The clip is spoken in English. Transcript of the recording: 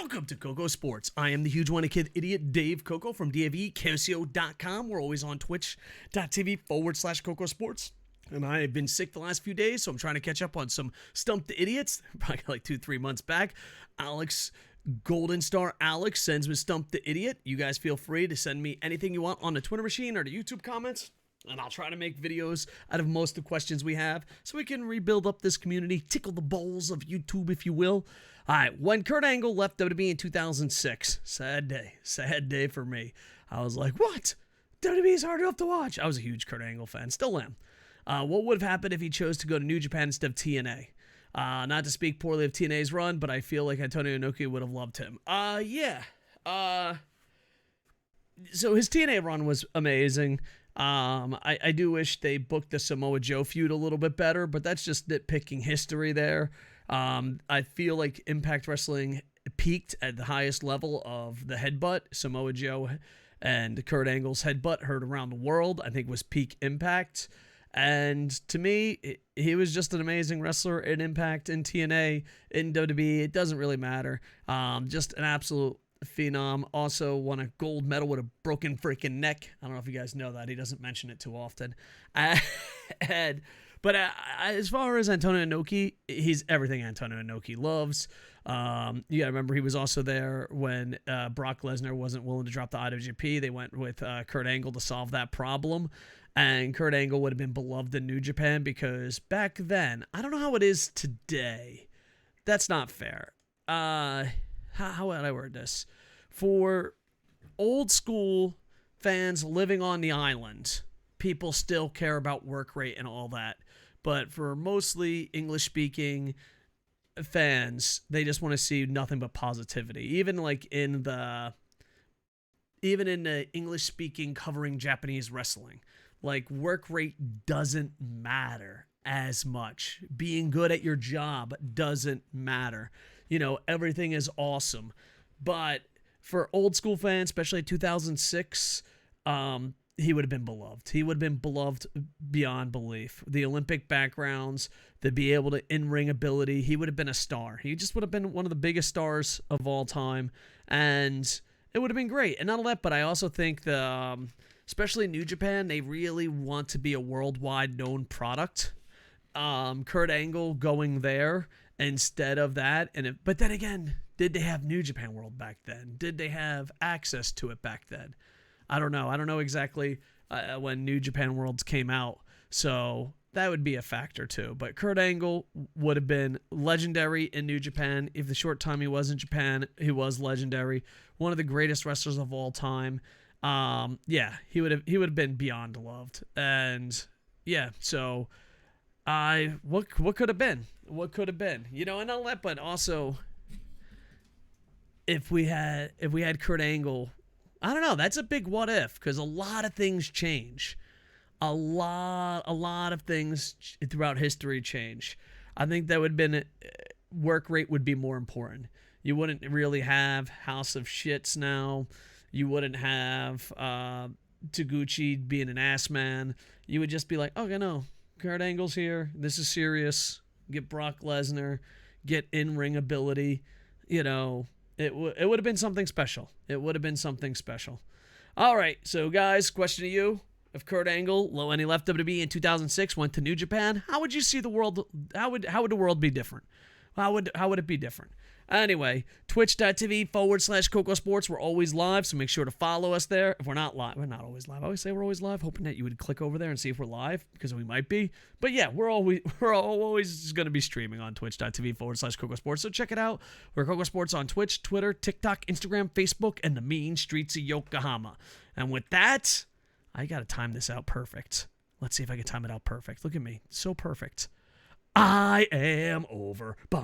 Welcome to Coco Sports. I am the huge one kid idiot Dave Koco from DFEKOCO.com. We're always on twitch.tv/KocoSports. And I have been sick the last few days, so I'm trying to catch up on some Stump the Idiots. Probably like 2-3 months back. Alex, Golden Star Alex, sends me Stump the Idiot. You guys feel free to send me anything you want on the Twitter machine or the YouTube comments. And I'll try to make videos out of most of the questions we have so we can rebuild up this community, tickle the balls of YouTube, if you will. All right, when Kurt Angle left WWE in 2006, sad day for me. I was like, what? WWE is hard enough to watch. I was a huge Kurt Angle fan, still am. What would have happened if he chose to go to New Japan instead of TNA? Not to speak poorly of TNA's run, but I feel like Antonio Inoki would have loved him. So his TNA run was amazing. I do wish they booked the Samoa Joe feud a little bit better, but that's just nitpicking history there. I feel like Impact Wrestling peaked at the highest level of the headbutt. Samoa Joe and Kurt Angle's headbutt heard around the world. I think was peak Impact. And to me, he was just an amazing wrestler in Impact, in TNA, in WWE. It doesn't really matter. Just an absolute phenom. Also won a gold medal with a broken freaking neck. I don't know if you guys know that. He doesn't mention it too often. But as far as Antonio Inoki, he's everything Antonio Inoki loves. You got to remember he was also there when Brock Lesnar wasn't willing to drop the IWGP. They went with Kurt Angle to solve that problem. And Kurt Angle would have been beloved in New Japan because back then, I don't know how it is today. That's not fair. How would I word this? For old school fans living on the island, people still care about work rate and all that. But for mostly English-speaking fans, they just want to see nothing but positivity. Even in the English-speaking covering Japanese wrestling, like work rate doesn't matter as much. Being good at your job doesn't matter. You know, everything is awesome. But for old school fans, especially 2006, he would have been beloved. He would have been beloved beyond belief. The Olympic backgrounds, to be able to in-ring ability, he would have been a star. He just would have been one of the biggest stars of all time. And it would have been great. And not only that, but I also think especially New Japan, they really want to be a worldwide known product. Kurt Angle going there instead of that. But then again, did they have New Japan World back then? Did they have access to it back then? I don't know. I don't know exactly when New Japan Worlds came out. So that would be a factor too. But Kurt Angle would have been legendary in New Japan. If the short time he was in Japan, he was legendary. One of the greatest wrestlers of all time. He would have been beyond loved. And yeah, so what could have been? What could have been? You know, and all that, but also if we had Kurt Angle, I don't know, that's a big what if, because a lot of things change. A lot of things throughout history change. I think that would have been work rate would be more important. You wouldn't really have House of Shits now. You wouldn't have Taguchi being an ass man. You would just be like, okay, no, Kurt Angle's here. This is serious. Get Brock Lesnar. Get in-ring ability. You know, it would have been something special. It would have been something special. All right, so guys, question to you. If Kurt Angle, when he left WWE in 2006, went to New Japan, how would you see the world? How would the world be different? How would it be different? Anyway, twitch.tv/KocoSports. We're always live, so make sure to follow us there. If we're not live, we're not always live. I always say we're always live, hoping that you would click over there and see if we're live, because we might be. But yeah, we're always going to be streaming on twitch.tv/KocoSports. So check it out. We're KocoSports on Twitch, Twitter, TikTok, Instagram, Facebook, and the mean streets of Yokohama. And with that, I got to time this out perfect. Let's see if I can time it out perfect. Look at me. So perfect. I am over. Hey.